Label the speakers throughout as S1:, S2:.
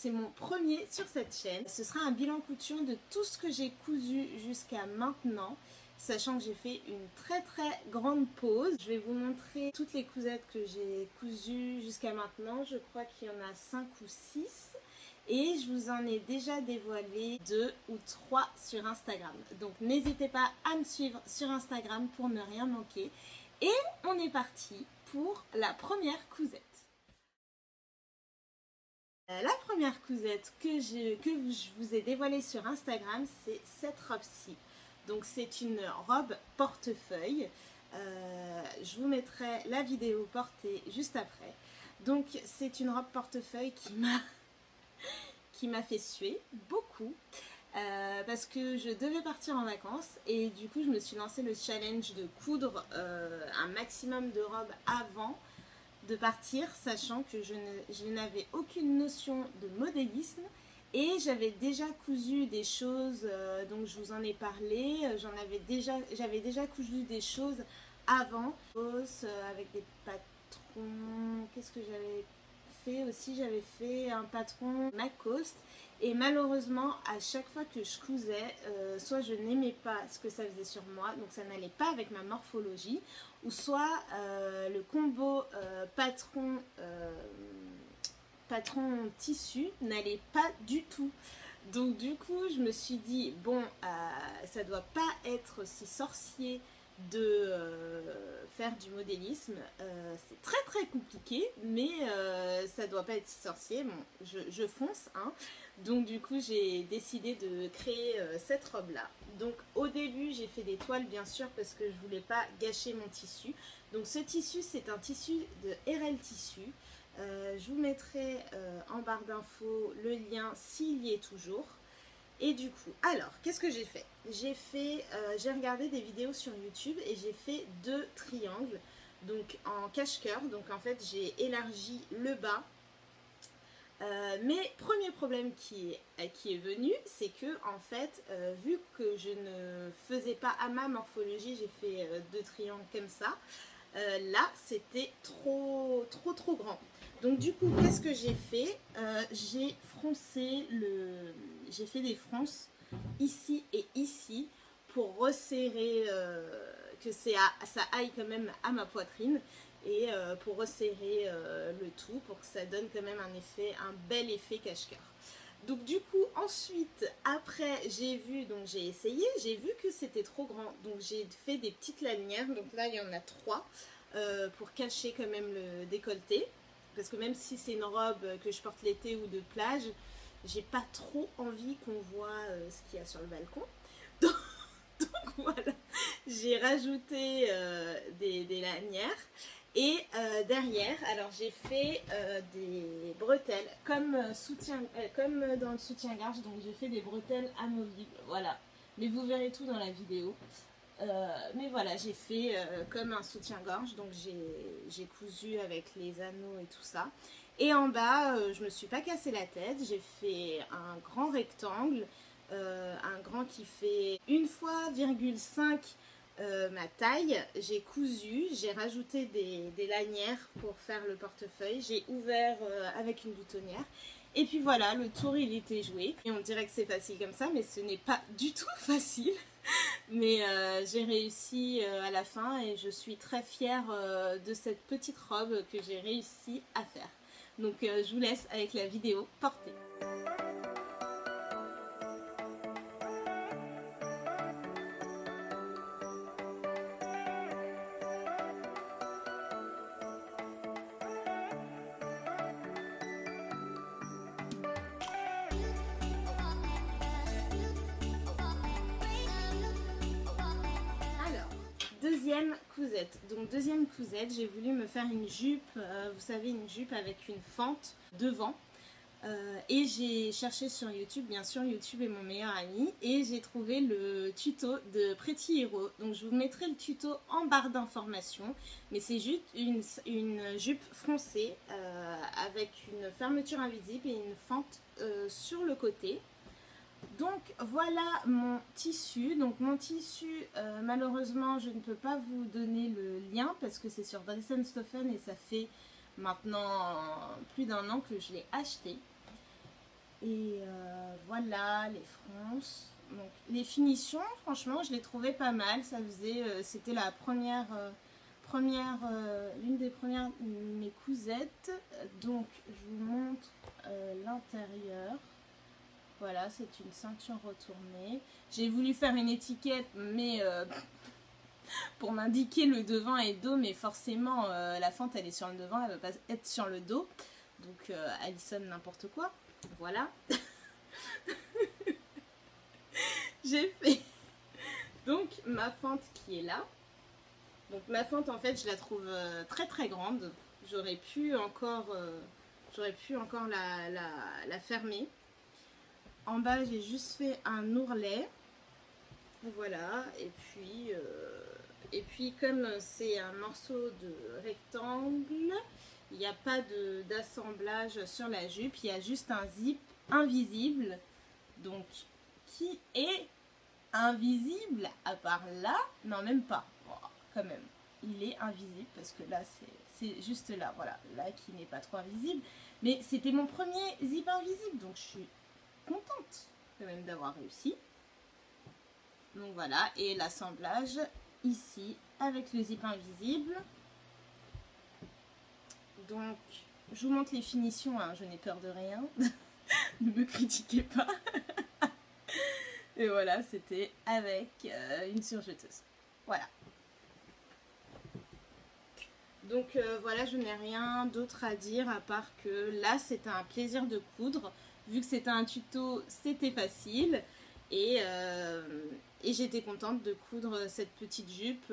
S1: c'est mon premier sur cette chaîne. Ce sera un bilan couture de tout ce que j'ai cousu jusqu'à maintenant, sachant que j'ai fait une très grande pause. Je vais vous montrer toutes les cousettes que j'ai cousues jusqu'à maintenant. Je crois qu'il y en a 5 ou 6. Et je vous en ai déjà dévoilé 2 ou 3 sur Instagram. Donc n'hésitez pas à me suivre sur Instagram pour ne rien manquer. Et on est parti pour la première cousette. La première cousette que je vous ai dévoilée sur Instagram, c'est cette robe-ci. Donc c'est une robe portefeuille. Je vous mettrai la vidéo portée juste après. Donc c'est une robe portefeuille qui m'a fait suer beaucoup. Parce que je devais partir en vacances et du coup je me suis lancé le challenge de coudre un maximum de robes avant de partir, sachant que je n'avais aucune notion de modélisme et j'avais déjà cousu des choses, donc je vous en ai parlé, j'avais déjà cousu des choses avant, avec des patrons. Qu'est-ce que j'avais fait aussi? J'avais fait un patron Lacoste et malheureusement à chaque fois que je cousais, soit je n'aimais pas ce que ça faisait sur moi, donc ça n'allait pas avec ma morphologie, ou soit le combo patron tissu n'allait pas du tout. Donc du coup je me suis dit bon, ça doit pas être si sorcier de faire du modélisme, c'est très compliqué, mais ça doit pas être si sorcier. Bon, je fonce, hein. Donc du coup j'ai décidé de créer cette robe là. Donc au début j'ai fait des toiles bien sûr parce que je voulais pas gâcher mon tissu. Donc ce tissu c'est un tissu de RL Tissu. Je vous mettrai en barre d'infos le lien s'il y est toujours. Et du coup, alors, qu'est-ce que j'ai fait? J'ai regardé des vidéos sur YouTube et j'ai fait 2 triangles, donc en cache-cœur. Donc en fait, j'ai élargi le bas. Mais premier problème qui est venu, c'est que en fait, vu que je ne faisais pas à ma morphologie, j'ai fait 2 triangles comme ça. Là, c'était trop grand. Donc du coup, qu'est-ce que j'ai fait? J'ai fait des fronces ici et ici pour resserrer, que ça aille quand même à ma poitrine et pour resserrer le tout, pour que ça donne quand même un bel effet cache-cœur. Donc du coup ensuite après j'ai essayé, j'ai vu que c'était trop grand, donc j'ai fait des petites lanières. Donc là il y en a 3 pour cacher quand même le décolleté, parce que même si c'est une robe que je porte l'été ou de plage, j'ai pas trop envie qu'on voit ce qu'il y a sur le balcon. Donc voilà, j'ai rajouté des lanières. Et derrière, alors j'ai fait des bretelles comme dans le soutien-gorge, donc j'ai fait des bretelles amovibles, voilà. Mais vous verrez tout dans la vidéo. Mais voilà, j'ai fait comme un soutien-gorge, donc j'ai cousu avec les anneaux et tout ça. Et en bas, je me suis pas cassé la tête, j'ai fait un grand rectangle, un grand qui fait 1 fois 5 ma taille. J'ai cousu, j'ai rajouté des lanières pour faire le portefeuille, j'ai ouvert avec une boutonnière. Et puis voilà, le tour il était joué. Et on dirait que c'est facile comme ça, mais ce n'est pas du tout facile. Mais j'ai réussi à la fin et je suis très fière de cette petite robe que j'ai réussi à faire. Donc je vous laisse avec la vidéo portée. Deuxième cousette. Donc deuxième cousette, j'ai voulu me faire une jupe, vous savez, une jupe avec une fente devant. Et j'ai cherché sur YouTube, bien sûr YouTube est mon meilleur ami, et j'ai trouvé le tuto de Pretty Hero. Donc je vous mettrai le tuto en barre d'informations, mais c'est juste une jupe froncée avec une fermeture invisible et une fente sur le côté. Donc voilà mon tissu. Donc mon tissu, malheureusement je ne peux pas vous donner le lien parce que c'est sur Dress & Stoffen et ça fait maintenant plus d'1 an que je l'ai acheté. Et voilà les fronces. Donc, les finitions, franchement, je les trouvais pas mal. Ça faisait, c'était la l'une des premières de mes cousettes. Donc, je vous montre l'intérieur. Voilà, c'est une ceinture retournée. J'ai voulu faire une étiquette, mais pour m'indiquer le devant et le dos, mais forcément, la fente, elle est sur le devant, elle ne va pas être sur le dos. Donc, Alison, n'importe quoi. Voilà. J'ai fait donc ma fente qui est là. Donc ma fente, en fait, je la trouve très très grande. J'aurais pu encore la fermer. En bas, j'ai juste fait un ourlet. Voilà. Et puis comme c'est un morceau de rectangle, il n'y a pas d'assemblage sur la jupe. Il y a juste un zip invisible. Donc, qui est invisible à part là? Non, même pas. Oh, quand même. Il est invisible parce que là, c'est juste là. Voilà. Là, qui n'est pas trop invisible. Mais c'était mon premier zip invisible. Donc, je suis contente quand même d'avoir réussi. Donc, voilà. Et l'assemblage ici avec le zip invisible. Donc, je vous montre les finitions. Hein. Je n'ai peur de rien. Ne me critiquez pas. Et voilà, c'était avec une surjeteuse. Voilà. Donc voilà, je n'ai rien d'autre à dire à part que là, c'était un plaisir de coudre. Vu que c'était un tuto, c'était facile. Et j'étais contente de coudre cette petite jupe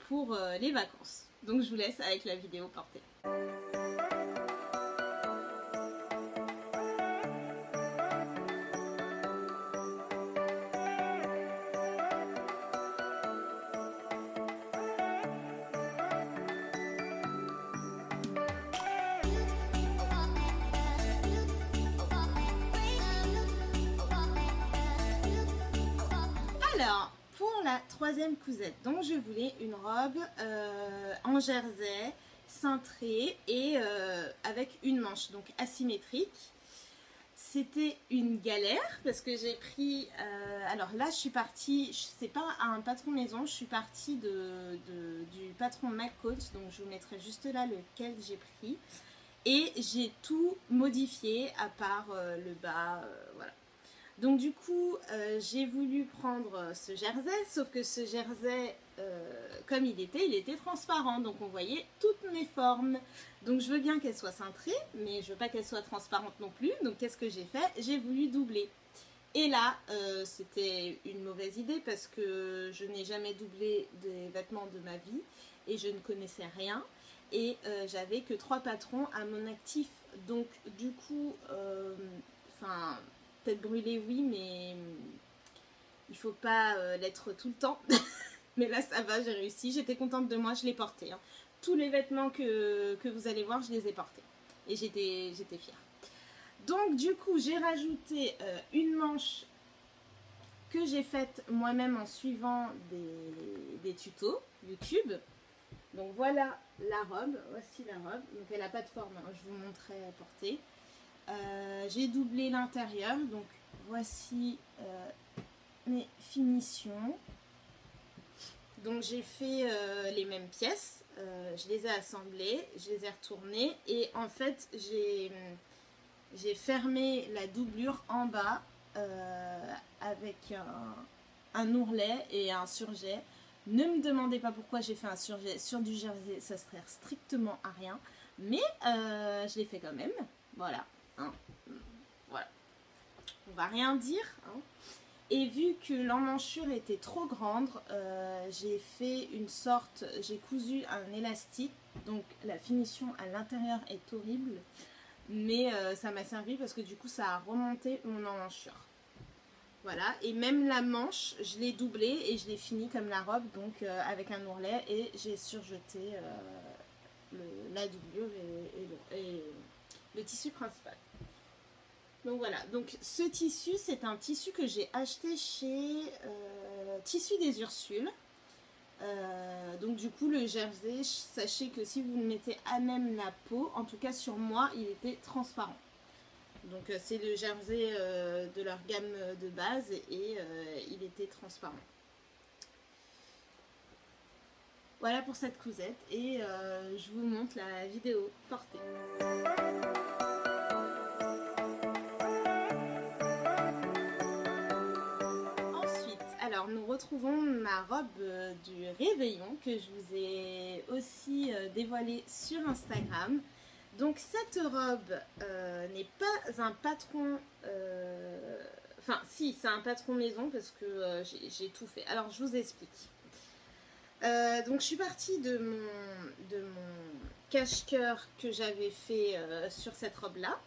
S1: pour les vacances. Donc je vous laisse avec la vidéo portée. Alors, pour la troisième cousette, donc je voulais une robe en jersey, cintrée et avec une manche, donc asymétrique. C'était une galère parce que j'ai pris... alors là, je suis partie, c'est pas un patron maison, je suis partie du patron McCoach, donc je vous mettrai juste là lequel j'ai pris. Et j'ai tout modifié à part le bas, voilà. Donc du coup, j'ai voulu prendre ce jersey, sauf que ce jersey, comme il était transparent, donc on voyait toutes mes formes. Donc je veux bien qu'elle soit cintrée, mais je veux pas qu'elle soit transparente non plus. Donc qu'est-ce que j'ai fait? J'ai voulu doubler. Et là, c'était une mauvaise idée parce que je n'ai jamais doublé des vêtements de ma vie et je ne connaissais rien. Et j'avais que 3 patrons à mon actif. Donc du coup, peut-être brûler, oui, mais il faut pas l'être tout le temps. Mais là, ça va, j'ai réussi. J'étais contente de moi, je l'ai porté. Hein. Tous les vêtements que vous allez voir, je les ai portés. Et j'étais fière. Donc, du coup, j'ai rajouté une manche que j'ai faite moi-même en suivant des tutos YouTube. Donc, voilà la robe. Voici la robe. Donc, elle n'a pas de forme. Hein. Je vous montrerai portée. J'ai doublé l'intérieur, donc voici mes finitions. Donc j'ai fait les mêmes pièces, je les ai assemblées, je les ai retournées et en fait j'ai fermé la doublure en bas avec un ourlet et un surjet. Ne me demandez pas pourquoi j'ai fait un surjet sur du jersey, ça sert strictement à rien, mais je l'ai fait quand même, voilà. Hein. Voilà, on va rien dire. Hein. Et vu que l'emmanchure était trop grande, j'ai fait une sorte, j'ai cousu un élastique, donc la finition à l'intérieur est horrible, mais ça m'a servi parce que du coup ça a remonté mon emmanchure. Voilà, et même la manche, je l'ai doublée et je l'ai finie comme la robe, donc avec un ourlet, et j'ai surjeté la doublure et le tissu principal. Donc voilà, donc ce tissu, c'est un tissu que j'ai acheté chez Tissu des Ursules. Donc du coup, le jersey, sachez que si vous le mettez à même la peau, en tout cas sur moi, il était transparent. Donc c'est le jersey de leur gamme de base et il était transparent. Voilà pour cette cousette et je vous montre la vidéo portée. Ensuite, alors nous retrouvons ma robe du réveillon que je vous ai aussi dévoilée sur Instagram. Donc cette robe n'est pas un patron, enfin si c'est un patron maison parce que j'ai tout fait. Alors je vous explique. Donc je suis partie de mon cache-cœur que j'avais fait sur cette robe là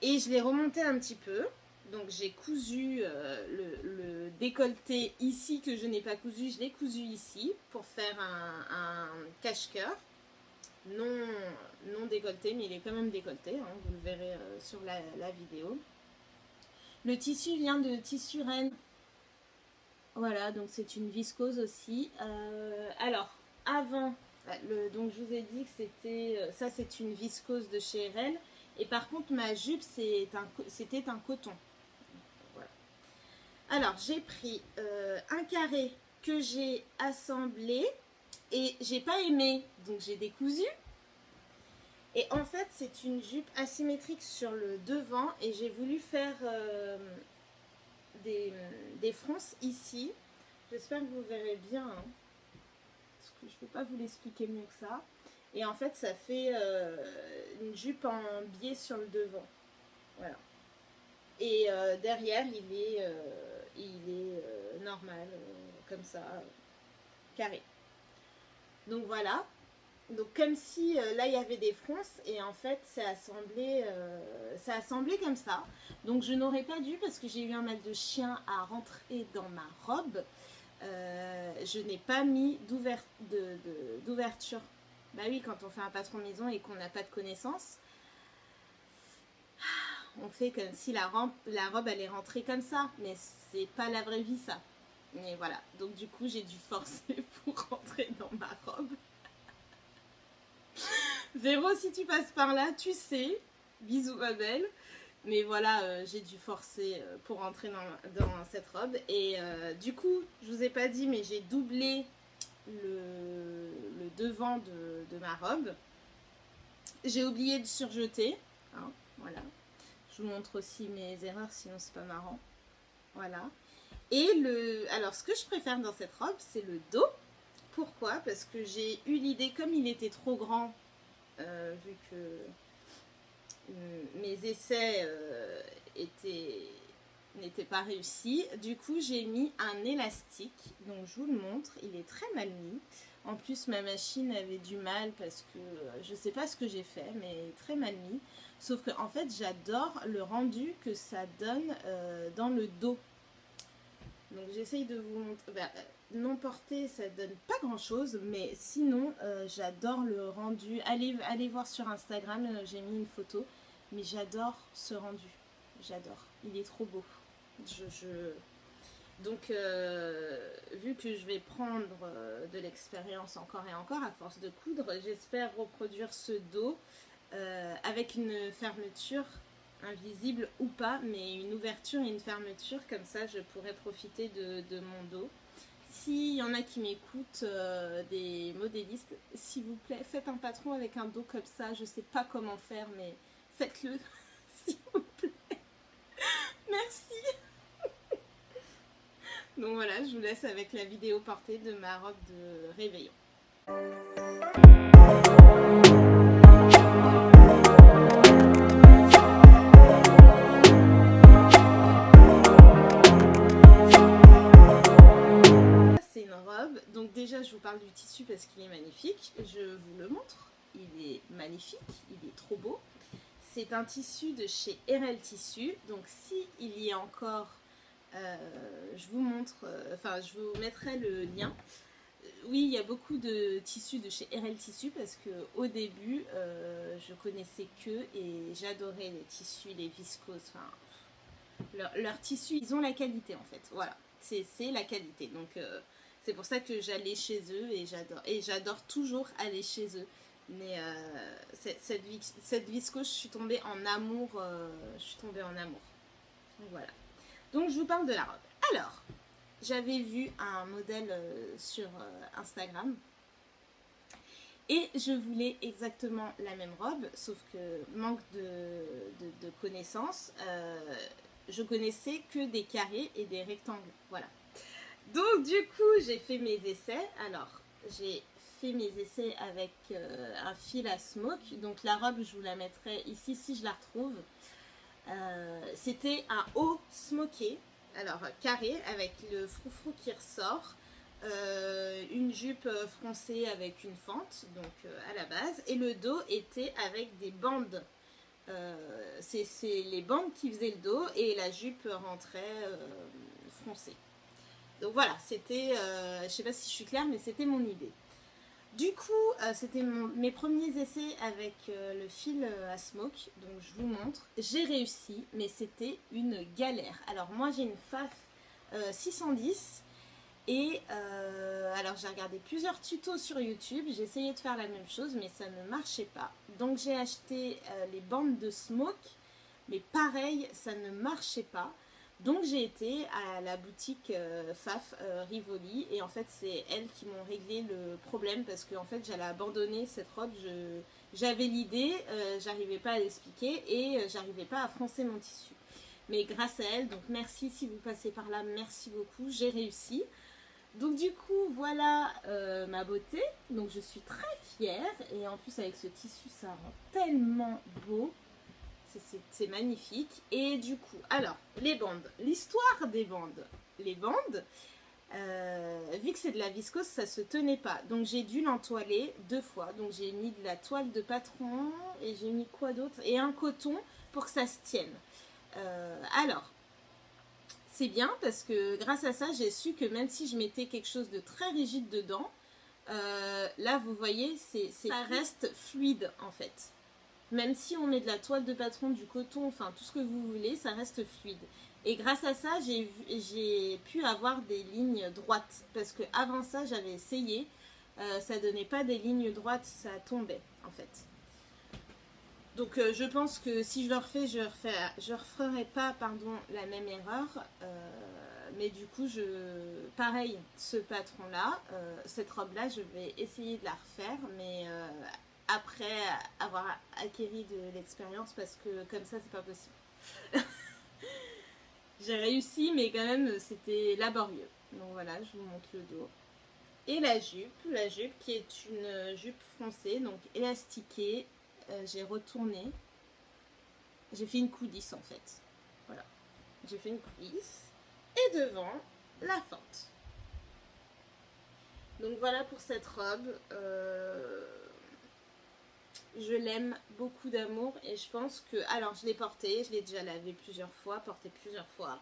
S1: et je l'ai remonté un petit peu. Donc j'ai cousu le décolleté ici que je n'ai pas cousu, je l'ai cousu ici pour faire un cache-cœur non décolleté, mais il est quand même décolleté, hein, vous le verrez sur la vidéo. Le tissu vient de Tissu Rennes. Voilà, donc c'est une viscose aussi. Alors, avant, donc je vous ai dit que c'était, ça c'est une viscose de chez RL. Et par contre, ma jupe, c'était un coton. Voilà. Alors, j'ai pris un carré que j'ai assemblé et j'ai pas aimé, donc j'ai décousu. Et en fait, c'est une jupe asymétrique sur le devant et j'ai voulu faire des fronces ici. J'espère que vous verrez bien, hein, parce que je ne peux pas vous l'expliquer mieux que ça. Et en fait, ça fait une jupe en biais sur le devant. Voilà. Et derrière, il est normal, comme ça, carré. Donc voilà. Donc comme si là il y avait des fronces et en fait c'est assemblé comme ça. Donc je n'aurais pas dû parce que j'ai eu un mal de chien à rentrer dans ma robe. Je n'ai pas mis d'ouverture. Bah oui, quand on fait un patron maison et qu'on n'a pas de connaissances, on fait comme si la robe elle est rentrée comme ça. Mais c'est pas la vraie vie ça. Mais voilà, donc du coup j'ai dû forcer pour rentrer dans ma robe. Véro, si tu passes par là, tu sais. Bisous ma belle. Mais voilà, j'ai dû forcer pour rentrer dans cette robe. Et du coup, je vous ai pas dit, mais j'ai doublé le devant de ma robe. J'ai oublié de surjeter. Hein, voilà. Je vous montre aussi mes erreurs, sinon c'est pas marrant. Voilà. Et alors, ce que je préfère dans cette robe, c'est le dos. Pourquoi? Parce que j'ai eu l'idée, comme il était trop grand, vu que mes essais n'étaient pas réussis. Du coup, j'ai mis un élastique. Donc, je vous le montre. Il est très mal mis. En plus, ma machine avait du mal parce que je ne sais pas ce que j'ai fait, mais très mal mis. Sauf que, en fait, j'adore le rendu que ça donne dans le dos. Donc, j'essaye de vous montrer. Non porté, ça donne pas grand chose, mais sinon j'adore le rendu. Allez voir sur Instagram, j'ai mis une photo, mais j'adore ce rendu. J'adore, il est trop beau. Donc vu que je vais prendre de l'expérience encore et encore à force de coudre, j'espère reproduire ce dos avec une fermeture invisible ou pas, mais une ouverture et une fermeture, comme ça je pourrais profiter de mon dos. S'il y en a qui m'écoutent, des modélistes, s'il vous plaît, faites un patron avec un dos comme ça. Je sais pas comment faire, mais faites-le, s'il vous plaît. Merci. Donc voilà, je vous laisse avec la vidéo portée de ma robe de réveillon. Donc déjà je vous parle du tissu parce qu'il est magnifique, je vous le montre, il est magnifique, il est trop beau. C'est un tissu de chez RL Tissu, donc si il y a encore, je vous montre, je vous mettrai le lien. Oui, il y a beaucoup de tissus de chez RL Tissu parce que au début je connaissais que et j'adorais les tissus, les viscoses, leur tissu, ils ont la qualité en fait, voilà, c'est la qualité, donc c'est pour ça que j'allais chez eux et j'adore toujours aller chez eux Mais cette viscose, je suis tombée en amour. Donc voilà. Donc je vous parle de la robe. Alors, j'avais vu un modèle sur Instagram. Et je voulais exactement la même robe, sauf que manque de connaissances. Je connaissais que des carrés et des rectangles. Voilà. Donc du coup, j'ai fait mes essais. Alors, j'ai fait mes essais avec un fil à smoke. Donc la robe, je vous la mettrai ici si je la retrouve. C'était un haut smoké, alors carré avec le froufrou qui ressort, une jupe froncée avec une fente, donc à la base, et le dos était avec des bandes. C'est les bandes qui faisaient le dos et la jupe rentrait froncée. Donc voilà, c'était, je sais pas si je suis claire, mais c'était mon idée. Du coup, c'était mes premiers essais avec le fil à smoke, donc je vous montre. J'ai réussi, mais c'était une galère. Alors moi j'ai une Pfaff 610 et alors j'ai regardé plusieurs tutos sur YouTube, j'ai essayé de faire la même chose, mais ça ne marchait pas. Donc j'ai acheté les bandes de smoke, mais pareil, ça ne marchait pas. Donc j'ai été à la boutique Pfaff Rivoli et en fait c'est elles qui m'ont réglé le problème parce que en fait j'allais abandonner cette robe, j'avais l'idée, j'arrivais pas à l'expliquer et j'arrivais pas à froncer mon tissu. Mais grâce à elles, donc merci si vous passez par là, merci beaucoup, j'ai réussi. Donc du coup voilà ma beauté, donc je suis très fière et en plus avec ce tissu ça rend tellement beau. C'est magnifique. Et du coup, alors, les bandes. L'histoire des bandes. Les bandes, vu que c'est de la viscose, ça se tenait pas. Donc j'ai dû l'entoiler 2 fois. Donc j'ai mis de la toile de patron et j'ai mis quoi d'autre? Et un coton pour que ça se tienne. Alors, c'est bien parce que grâce à ça, j'ai su que même si je mettais quelque chose de très rigide dedans, là, vous voyez, ça reste fluide en fait. Même si on met de la toile de patron, du coton, enfin tout ce que vous voulez, ça reste fluide. Et grâce à ça, j'ai pu avoir des lignes droites. Parce que avant ça, j'avais essayé, ça donnait pas des lignes droites, ça tombait en fait. Donc je pense que si je le refais, je referai pas la même erreur. Mais du coup, pareil, ce patron-là, cette robe-là, je vais essayer de la refaire, mais après avoir acquéri de l'expérience parce que comme ça c'est pas possible. J'ai réussi mais quand même c'était laborieux. Donc voilà, je vous montre le dos. Et la jupe qui est une jupe froncée, donc élastiquée. J'ai retourné. J'ai fait une coulisse en fait. Voilà. J'ai fait une coulisse. Et devant, la fente. Donc voilà pour cette robe. Je l'aime beaucoup d'amour et je pense que... Alors je l'ai portée, je l'ai déjà lavée plusieurs fois, portée plusieurs fois.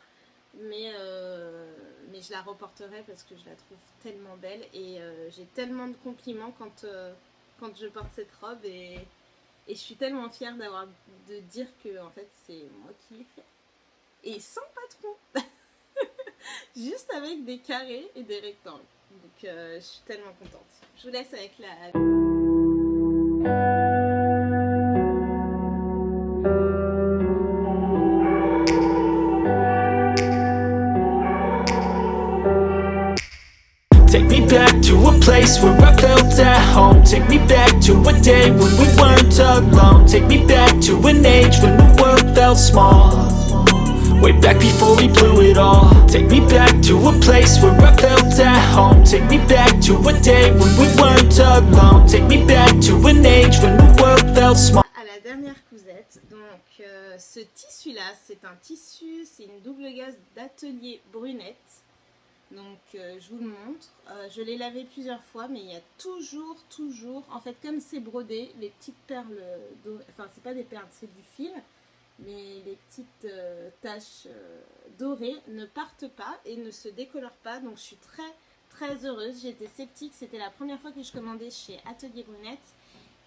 S1: Mais je la reporterai parce que je la trouve tellement belle. Et j'ai tellement de compliments quand je porte cette robe. Et je suis tellement fière de dire que en fait c'est moi qui l'ai fait. Et sans patron. Juste avec des carrés et des rectangles. Donc je suis tellement contente. Je vous laisse avec la...
S2: Take me back to a place where I felt at home. Take me back to a day when we weren't alone. Take me back to an age when the world felt small. Way back before we blew it all. Take me back to a place where I felt at home. Take me back to a day when we weren't alone. Take me back to an age when the world felt small.
S1: À la dernière cousette, donc ce tissu-là, c'est un tissu, c'est une double gaze d'atelier brunette. Donc je vous le montre, je l'ai lavé plusieurs fois mais il y a toujours, en fait comme c'est brodé, les petites perles dorées, enfin c'est pas des perles, c'est du fil, mais les petites taches dorées ne partent pas et ne se décolorent pas, donc je suis très heureuse. J'étais sceptique, c'était la première fois que je commandais chez Atelier Brunette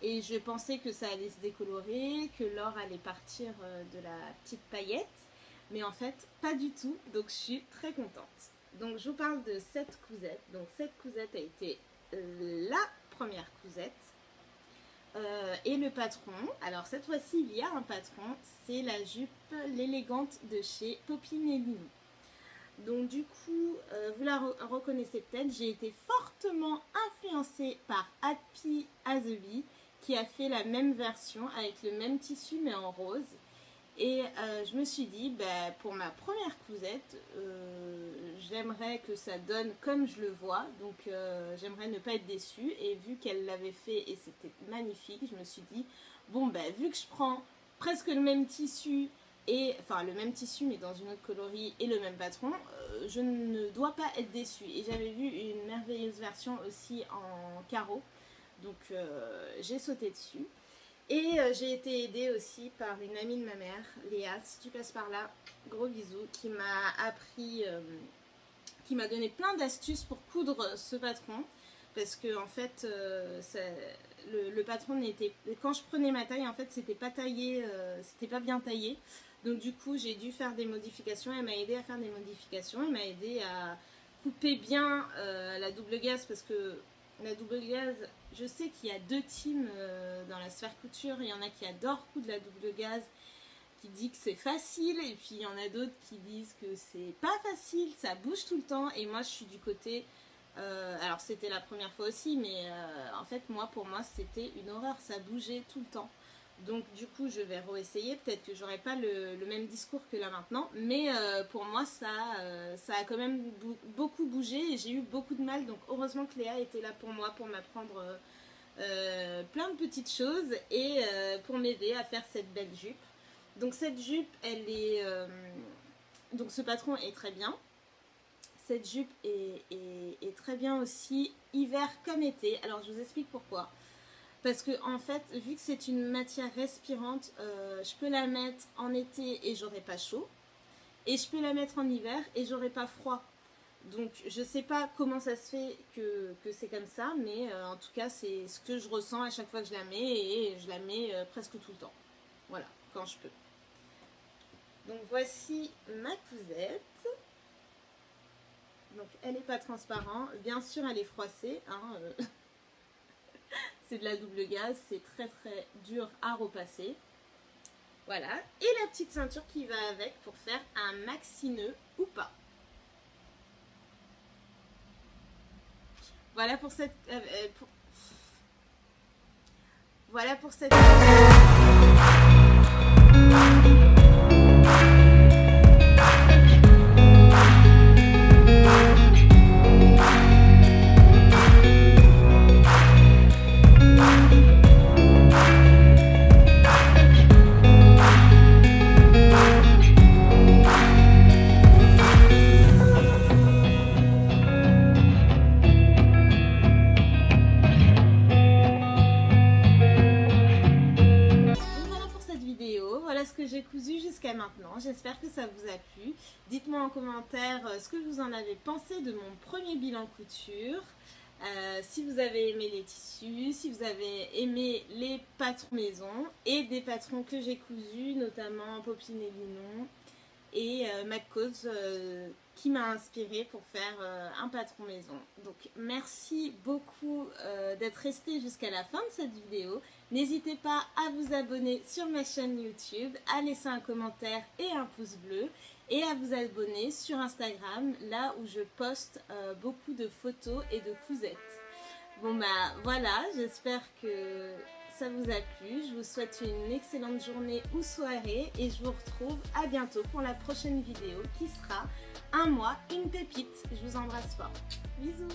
S1: et je pensais que ça allait se décolorer, que l'or allait partir de la petite paillette, mais en fait pas du tout, donc je suis très contente. Donc je vous parle de cette cousette. Donc cette cousette a été la première cousette. et le patron. Alors cette fois-ci il y a un patron, c'est la jupe l'élégante de chez Poppin & Lino. Donc du coup, vous la reconnaissez peut-être, j'ai été fortement influencée par Happy as a Bee qui a fait la même version avec le même tissu mais en rose. Et je me suis dit, pour ma première cousette, j'aimerais que ça donne comme je le vois. Donc j'aimerais ne pas être déçue. Et vu qu'elle l'avait fait et c'était magnifique, je me suis dit, bon vu que je prends presque le même tissu, enfin le même tissu mais dans une autre coloris et le même patron, je ne dois pas être déçue. Et j'avais vu une merveilleuse version aussi en carreau. Donc j'ai sauté dessus. Et j'ai été aidée aussi par une amie de ma mère, Léa, si tu passes par là, gros bisous, qui m'a appris, qui m'a donné plein d'astuces pour coudre ce patron. Parce que en fait, le patron n'était, quand je prenais ma taille, en fait, c'était pas taillé, c'était pas bien taillé. Donc du coup, j'ai dû faire des modifications. Elle m'a aidé à faire des modifications. Elle m'a aidé à couper bien la double gaze parce que la double gaze, je sais qu'il y a deux teams dans la sphère couture. Il y en a qui adorent coudre la double gaze, qui disent que c'est facile, et puis il y en a d'autres qui disent que c'est pas facile, ça bouge tout le temps. Et moi je suis du côté, alors c'était la première fois aussi, mais en fait pour moi c'était une horreur, ça bougeait tout le temps. Donc du coup je vais réessayer, peut-être que j'aurai pas le même discours que là maintenant, mais pour moi ça a quand même beaucoup bougé et j'ai eu beaucoup de mal. Donc heureusement que Léa était là pour moi, pour m'apprendre plein de petites choses et pour m'aider à faire cette belle jupe. Donc cette jupe, elle est, donc ce patron est très bien. Cette jupe est très bien aussi hiver comme été. Alors je vous explique pourquoi. Parce que en fait, vu que c'est une matière respirante, je peux la mettre en été et j'aurai pas chaud. Et je peux la mettre en hiver et j'aurai pas froid. Donc je sais pas comment ça se fait que c'est comme ça, mais en tout cas c'est ce que je ressens à chaque fois que je la mets, et je la mets presque tout le temps. Voilà, quand je peux. Donc voici ma cousette. Donc elle n'est pas transparente, bien sûr elle est froissée, hein, c'est de la double gaze, c'est très très dur à repasser. Voilà, et la petite ceinture qui va avec pour faire un maxi nœud ou pas. Voilà pour cette... Voilà pour cette... Voilà ce que j'ai cousu jusqu'à maintenant. J'espère que ça vous a plu. Dites-moi en commentaire ce que vous en avez pensé de mon premier bilan couture. Si vous avez aimé les tissus, si vous avez aimé les patrons maison et des patrons que j'ai cousus, notamment Poppin & Lino et McCause qui m'a inspiré pour faire un patron maison. Donc merci beaucoup d'être resté jusqu'à la fin de cette vidéo. N'hésitez pas à vous abonner sur ma chaîne YouTube, à laisser un commentaire et un pouce bleu, et à vous abonner sur Instagram, là où je poste beaucoup de photos et de cousettes. Bon voilà, j'espère que ça vous a plu. Je vous souhaite une excellente journée ou soirée et je vous retrouve à bientôt pour la prochaine vidéo qui sera un mois, une pépite. Je vous embrasse fort. Bisous.